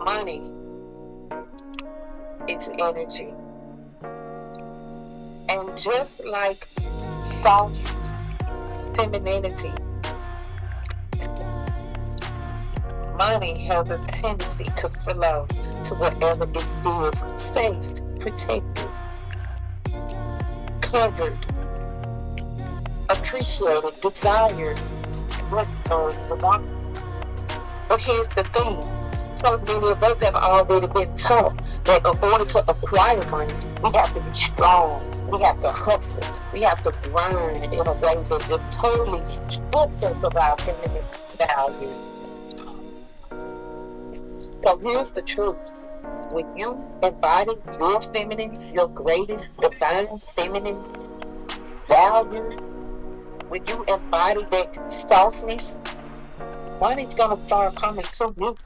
Money is energy. And just like soft femininity, money has a tendency to flow to wherever it feels safe, protected, covered, appreciated, desired, recognized. But here's the thing. So many of us have already been taught that in order to acquire money, we have to be strong. We have to hustle. We have to grind in a way that just totally strips us of our feminine values. So here's the truth. When you embody your feminine, your greatest divine feminine values, when you embody that softness, money's gonna start coming to you.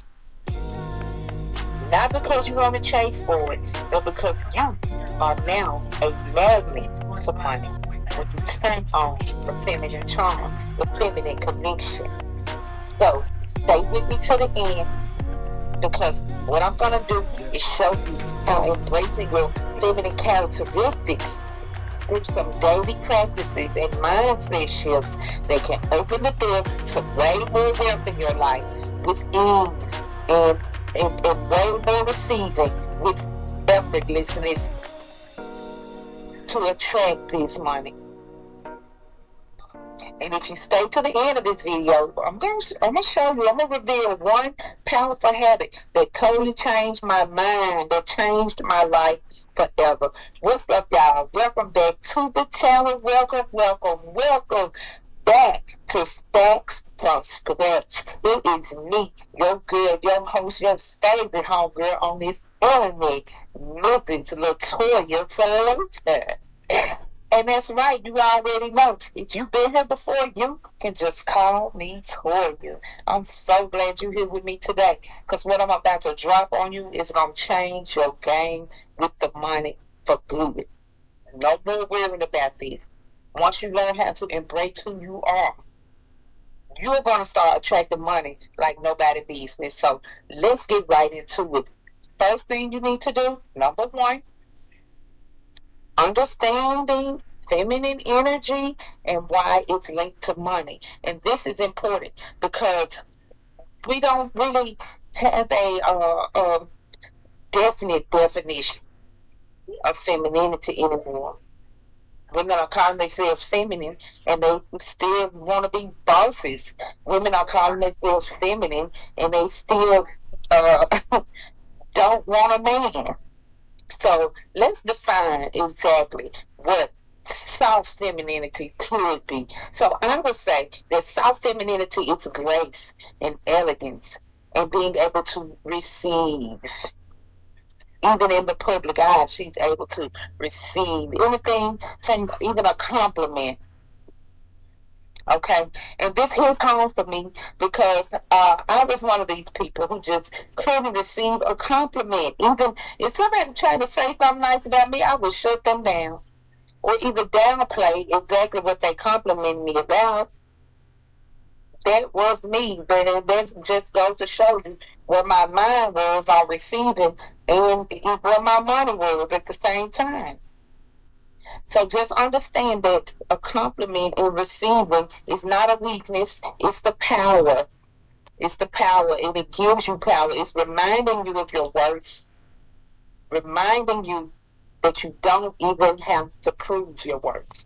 Not because you want to chase for it, but because you are now a magnet to money. When you turn on the feminine charm, the feminine connection. So stay with me to the end, because what I'm gonna do is show you how embracing your feminine characteristics through some daily practices and mindset shifts that can open the door to way more wealth in your life with ease and way more receiving with effortlessness to attract this money. And if you stay to the end of this video, I'm gonna show you, I'm gonna reveal one powerful habit that totally changed my mind, that changed my life forever. What's up, y'all? Welcome back to the channel. Welcome back to Stacks from Scratch. It is me, your girl, your host, your favorite homegirl on this internet, Mrs. Latoya Salter. And that's right, you already know. If you've been here before, you can just call me Toya. I'm so glad you're here with me today, because what I'm about to drop on you is going to change your game with the money for good. No more worrying about this. Once you learn how to embrace who you are, you're going to start attracting money like nobody business. So let's get right into it. First thing you need to do, number one, understanding feminine energy and why it's linked to money. And this is important because we don't really have a definite definition of femininity anymore. Women are calling themselves feminine and they still want to be bosses. Women are calling themselves feminine and they still uh, don't want a man. So let's define exactly what soft femininity could be. So I would say that soft femininity is grace and elegance and being able to receive. Even in the public eye, she's able to receive anything from even a compliment. Okay, and this hits home for me because I was one of these people who just couldn't receive a compliment. Even if somebody tried to say something nice about me, I would shut them down or either downplay exactly what they complimented me about. That was me, but that just goes to show you where my mind was on receiving and where my money was at the same time. So just understand that a compliment in receiving is not a weakness, it's the power. It's the power, and it gives you power. It's reminding you of your worth, reminding you that you don't even have to prove your worth.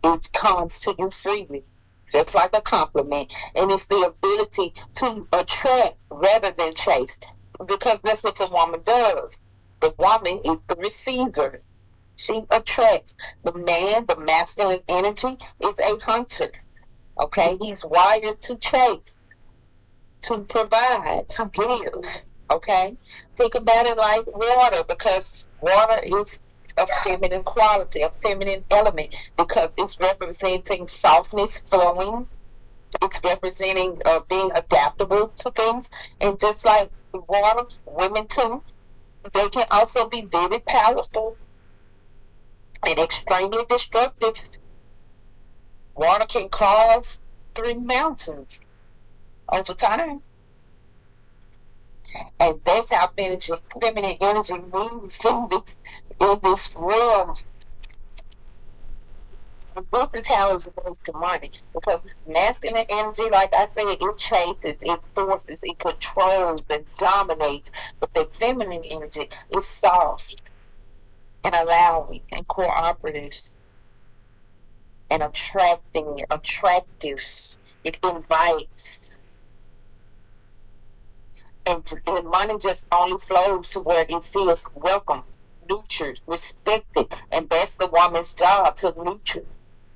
It comes to you freely, just like a compliment. And it's the ability to attract rather than chase, because that's what the woman does. The woman is the receiver. She attracts. The man, the masculine energy, is a hunter. Okay, he's wired to chase, to provide, to give. Okay, think about it like water, because water is a feminine quality, a feminine element, because it's representing softness, flowing. It's representing being adaptable to things, and just like water, women too, they can also be very powerful and extremely destructive. Water can carve through mountains over time. And that's how feminine energy moves in this realm. And this is how it relates to money. Because masculine energy, like I said, it chases, it forces, it controls, and dominates. But the feminine energy is soft and allowing and cooperative and attractive. It invites. And money just only flows to where it feels welcome, nurtured, respected. And that's the woman's job, to nurture.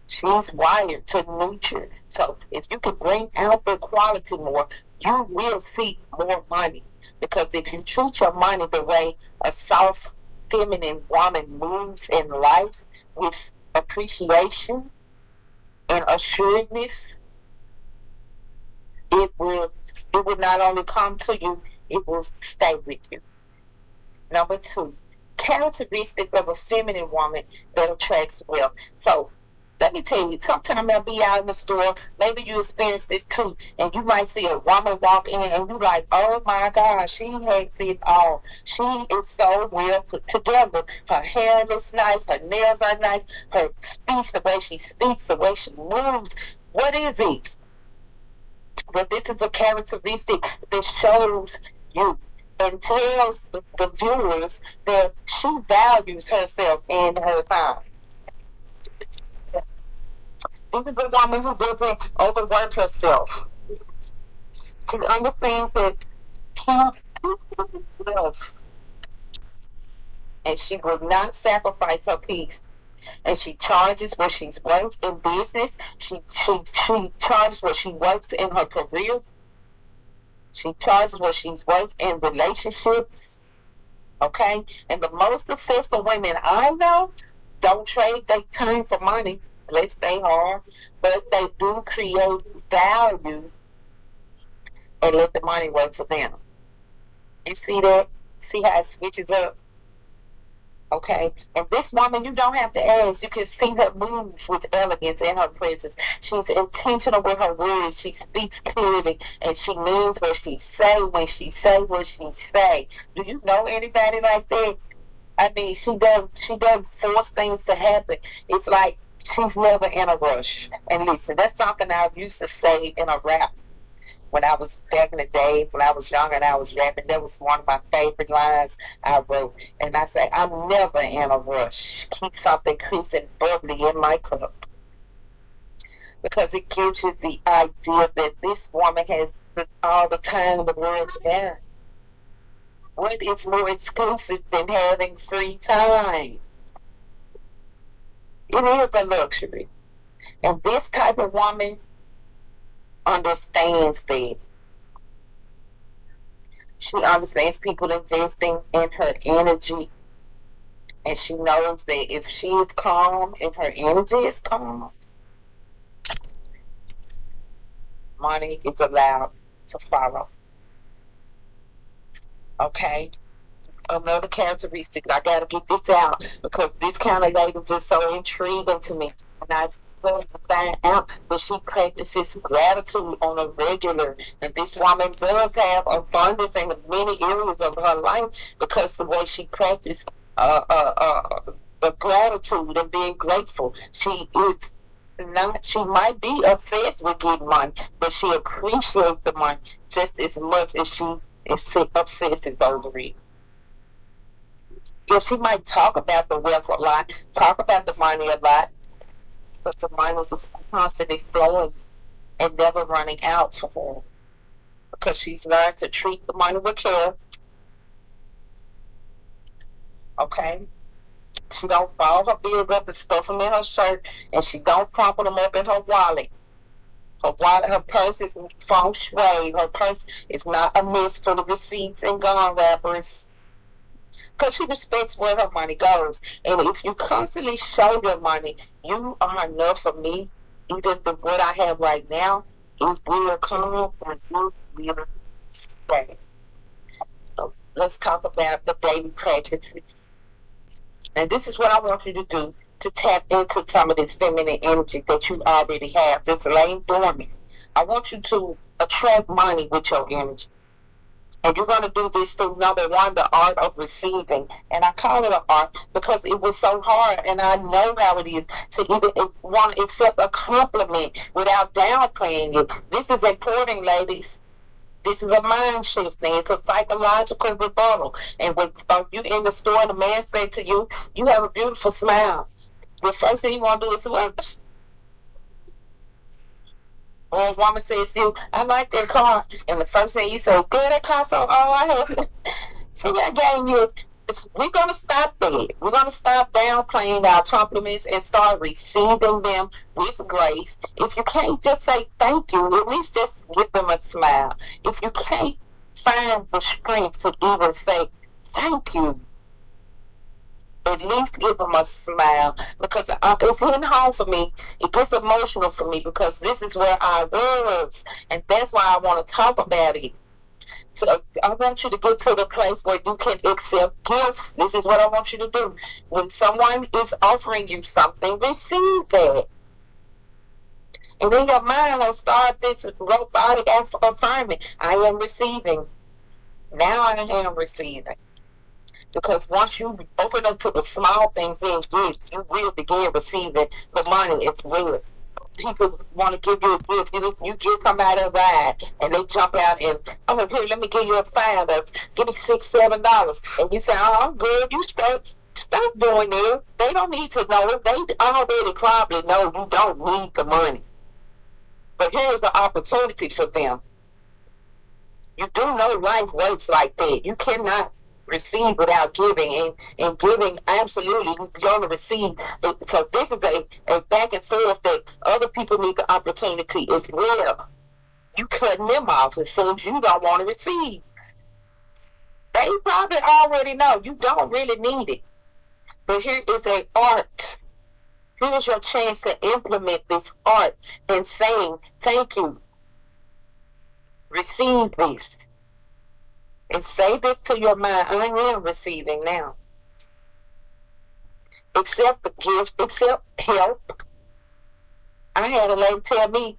She's wired to nurture. So if you can bring out the quality more, you will see more money. Because if you treat your money the way a soft, feminine woman moves in life, with appreciation and assuredness, it will not only come to you, it will stay with you. Number two, characteristics of a feminine woman that attracts wealth. So let me tell you, sometimes I'll be out in the store, maybe you experience this too, and you might see a woman walk in and you like, oh my God, she has it all. She is so well put together. Her hair is nice, her nails are nice, her speech, the way she speaks, the way she moves. What is it? But this is a characteristic that shows you and tells the viewers that she values herself and her time. This is a woman who doesn't overwork herself. She understands that she loves, and she will not sacrifice her peace. And she charges what she's worth in business. She charges what she works in her career. She charges what she's worth in relationships. Okay? And the most successful women I know don't trade their time for money, unless they are, but they do create value and let the money work for them. You see that? See how it switches up? Okay. And this woman, you don't have to ask. You can see her moves with elegance in her presence. She's intentional with her words. She speaks clearly, and she means what she say when she say what she say. Do you know anybody like that? I mean, she doesn't force things to happen. It's like she's never in a rush. And listen, that's something I used to say in a rap when I was back in the day, when I was young and I was rapping. That was one of my favorite lines I wrote. And I say, I'm never in a rush. Keep something crisp and bubbly in my cup. Because it gives you the idea that this woman has all the time in the world spare. What is more exclusive than having free time? It is a luxury. And this type of woman understands that. She understands people investing in her energy. And she knows that if she is calm and her energy is calm, money is allowed to follow. Okay? Another characteristic, I gotta get this out because this kind of lady is just so intriguing to me. And I to find out that she practices gratitude on a regular. And this woman does have abundance in many areas of her life because the way she practices gratitude and being grateful. She might be obsessed with getting money, but she appreciates the money just as much as she is obsesses over it. Yeah, she might talk about the wealth a lot, talk about the money a lot, but the money is constantly flowing and never running out for her because she's learned to treat the money with care. Okay, she don't ball her bills up and stuff them in her shirt, and she don't crumple them up in her wallet. Her wallet, her purse is feng shui. Her purse is not a mess full of receipts and gum wrappers. Because she respects where her money goes. And if you constantly show your money, you are enough for me. Even what I have right now, it will come and it will stay. So let's talk about the daily practices. And this is what I want you to do to tap into some of this feminine energy that you already have, that's laying dormant. I want you to attract money with your energy. And you're going to do this through number one, the art of receiving. And I call it an art because it was so hard. And I know how it is to even want to accept a compliment without downplaying it. This is important, ladies. This is a mind shift thing. It's a psychological rebuttal. And when you in the store and a man said to you, you have a beautiful smile. The first thing you want to do is, well, or a woman says to you, I like that car. And the first thing you say, girl, that car so, oh, I have it. See, that game you, we're going to stop that. We're going to stop downplaying our compliments and start receiving them with grace. If you can't just say thank you, at least just give them a smile. If you can't find the strength to even say thank you, at least give them a smile because it's hitting home for me. It gets emotional for me because this is where I was, and that's why I want to talk about it. So I want you to get to the place where you can accept gifts. This is what I want you to do. When someone is offering you something, receive that. And in your mind will start this robotic affirming. I am receiving. Now I am receiving. Because once you open up to the small things in gifts, you will begin receiving the money as well. People want to give you a gift. You give somebody a ride, and they jump out and, oh, here, let me give you a $5. Give me $6, $7, and you say, oh, I'm good. You stop doing that. They don't need to know it. They already probably know you don't need the money. But here's the opportunity for them. You do know life works like that. You cannot receive without giving, and giving absolutely you're going to receive. So this is a back and forth that other people need the opportunity as well. You cutting them off as soon as you don't want to receive. They probably already know you don't really need it. But here is an art. Here's your chance to implement this art and saying thank you. Receive this. And say this to your mind, I am receiving now. Accept the gift, accept help. I had a lady tell me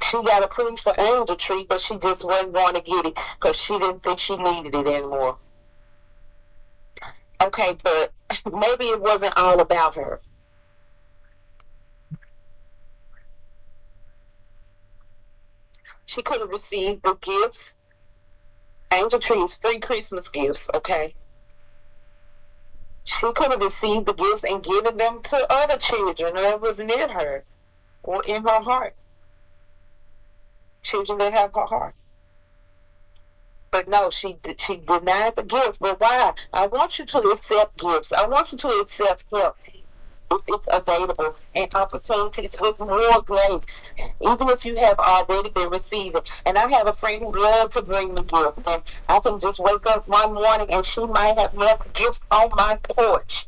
she got approved for angel tree, but she just wasn't going to get it because she didn't think she needed it anymore. Okay, but maybe it wasn't all about her. She could have received the gifts. Angel tree is free Christmas gifts, okay? She could have received the gifts and given them to other children that was near her or in her heart. Children that have her heart. But no, she denied the gift. But why? I want you to accept gifts. I want you to accept help. It's available and opportunities with more grace, even if you have already been receiving. And I have a friend who loves to bring me gifts, and I can just wake up one morning and she might have left gifts on my porch,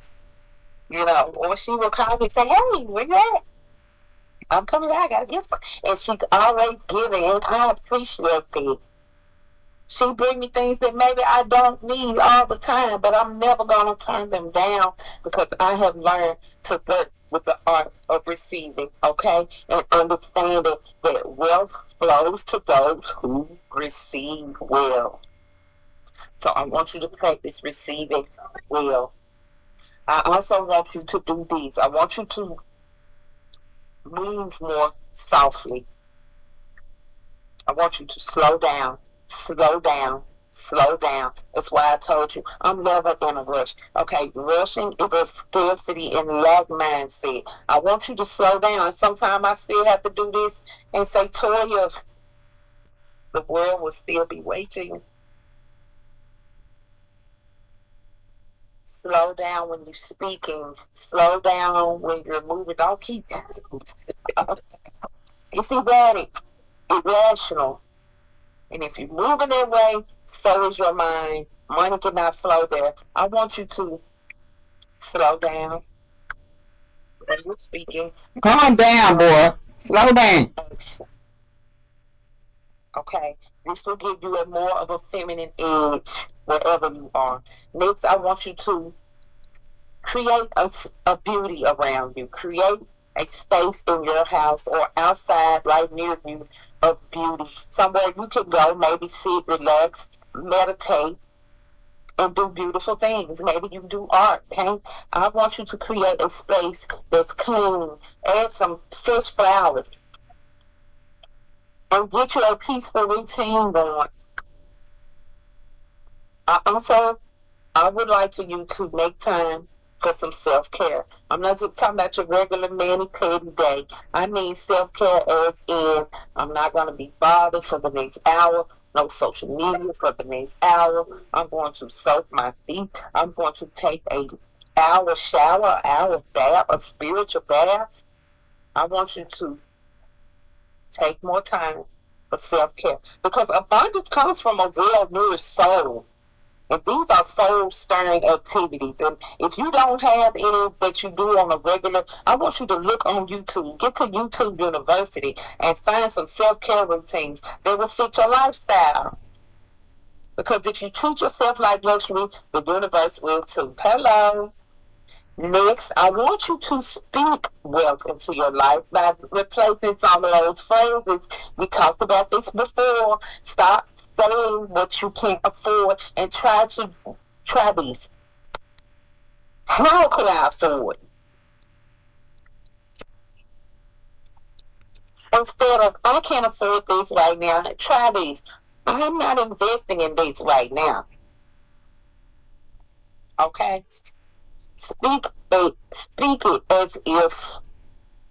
or she will call me and say, "Hey, where you at? I'm coming back. I got a gift," and she's always giving, and I appreciate that. She bring me things that maybe I don't need all the time, but I'm never going to turn them down because I have learned to work with the art of receiving, okay? And understanding that wealth flows to those who receive well. So I want you to practice receiving well. I also want you to do this. I want you to move more softly. I want you to slow down. Slow down, slow down. That's why I told you I'm never in a rush. Okay, rushing is a scarcity and lack mindset. I want you to slow down. And sometimes I still have to do this and say, Toya, the world will still be waiting. Slow down when you're speaking. Slow down when you're moving. Don't keep. It's erratic, irrational. And if you're moving that way, so is your mind. Money cannot flow there. I want you to slow down when you're speaking. Calm down, boy. Slow down. Okay, this will give you a more of a feminine edge wherever you are. Next, I want you to create a beauty around you. Create a space in your house or outside right near you of beauty. Somewhere you can go, maybe sit, relax, meditate, and do beautiful things. Maybe you do art, paint. I want you to create a space that's clean. Add some fresh flowers and get you a peaceful routine going. Also, I would like for you to make time for some self care. I'm not just talking about your regular mani petty day. I mean self care as in I'm not going to be bothered for the next hour. No social media for the next hour. I'm going to soak my feet. I'm going to take a hour shower, hour bath, a spiritual bath. I want you to take more time for self care because abundance comes from a well nourished soul. And these are soul stirring activities. And if you don't have any that you do on a regular, I want you to look on YouTube. Get to YouTube University and find some self care routines that will fit your lifestyle. Because if you treat yourself like luxury, the universe will too. Hello. Next, I want you to speak wealth into your life by replacing some of those phrases. We talked about this before. Stop saying what you can't afford and try these. How could I afford? Instead of I can't afford this right now, try these. I'm not investing in this right now. Okay? Speak it as if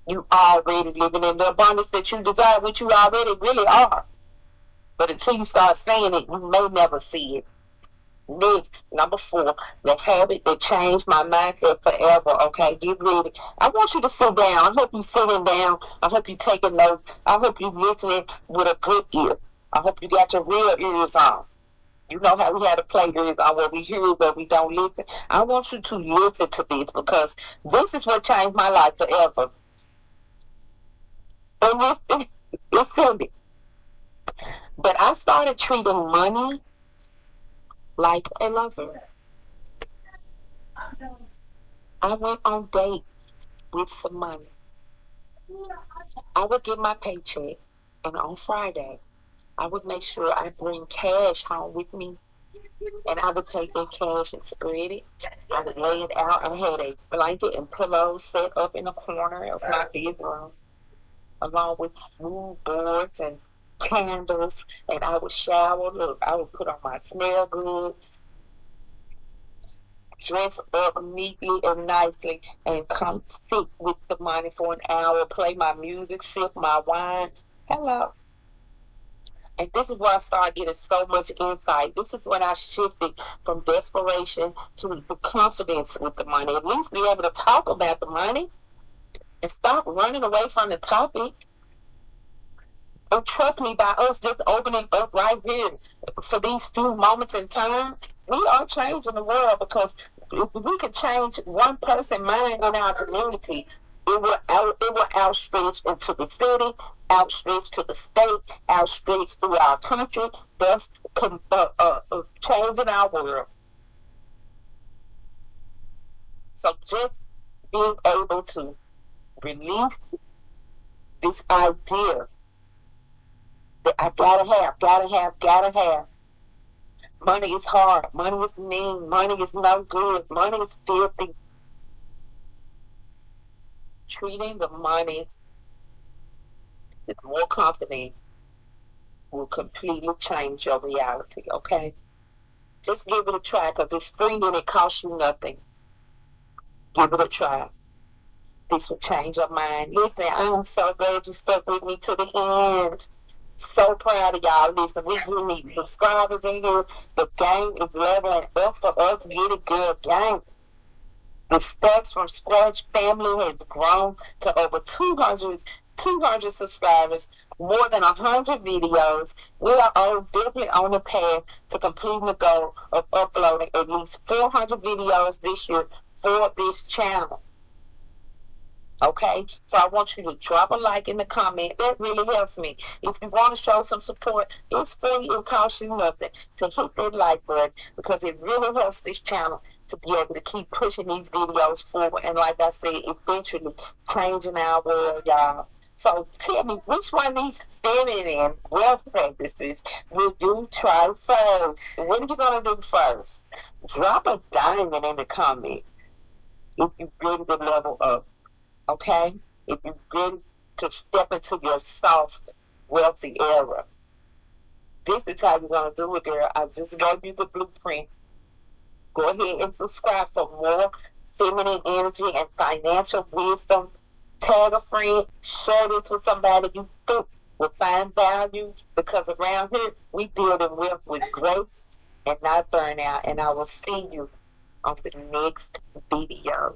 you already living in the abundance that you desire, which you already really are. But until you start saying it, you may never see it. Next, number 4, the habit that changed my mindset forever. Okay, get ready. I want you to sit down. I hope you sitting down. I hope you taking notes. I hope you listening with a good ear. I hope you got your real ears on. You know how we had to play ears on where we hear but we don't listen. I want you to listen to this because this is what changed my life forever. And it's funny. But I started treating money like a lover. I went on dates with some money. I would get my paycheck, and on Friday, I would make sure I bring cash home with me, and I would take that cash and spread it. I would lay it out. I had a blanket and pillows set up in the corner of my bedroom, along with mood boards and candles, and I would shower. Look, I would put on my smell good, dress up neatly and nicely, and come sit with the money for an hour, play my music, sip my wine. Hello. And this is where I started getting so much insight. This is when I shifted from desperation to the confidence with the money. At least be able to talk about the money and stop running away from the topic. And trust me, by us just opening up right here for these few moments in time, we are changing the world because if we can change one person's mind in our community, it will outstretch into the city, outstretch to the state, outstretch through our country, thus changing our world. So just being able to release this idea that I gotta have. Money is hard. Money is mean. Money is no good. Money is filthy. Treating the money with more confidence will completely change your reality, okay? Just give it a try because it's free and it costs you nothing. Give it a try. This will change your mind. Listen, I'm so glad you stuck with me to the end. So proud of y'all. Listen, we need subscribers in here. The game is leveling up for us. Get it good game. The Stacks from Scratch family has grown to over 200 subscribers, more than 100 videos. We are all definitely on the path to completing the goal of uploading at least 400 videos this year for this channel. Okay, so I want you to drop a like in the comment. That really helps me. If you want to show some support, it's free. It costs you nothing to hit that like button because it really helps this channel to be able to keep pushing these videos forward. And like I said, eventually changing our world, y'all. So tell me, which one of these feminine wealth practices will you try first? What are you gonna do first? Drop a diamond in the comment if you're ready to level up. Okay? If you're ready to step into your soft, wealthy era. This is how you're gonna do it, girl. I just gave you the blueprint. Go ahead and subscribe for more feminine energy and financial wisdom. Tag a friend, share this with somebody you think will find value, because around here we build and wealth with grace and not burnout. And I will see you on the next video.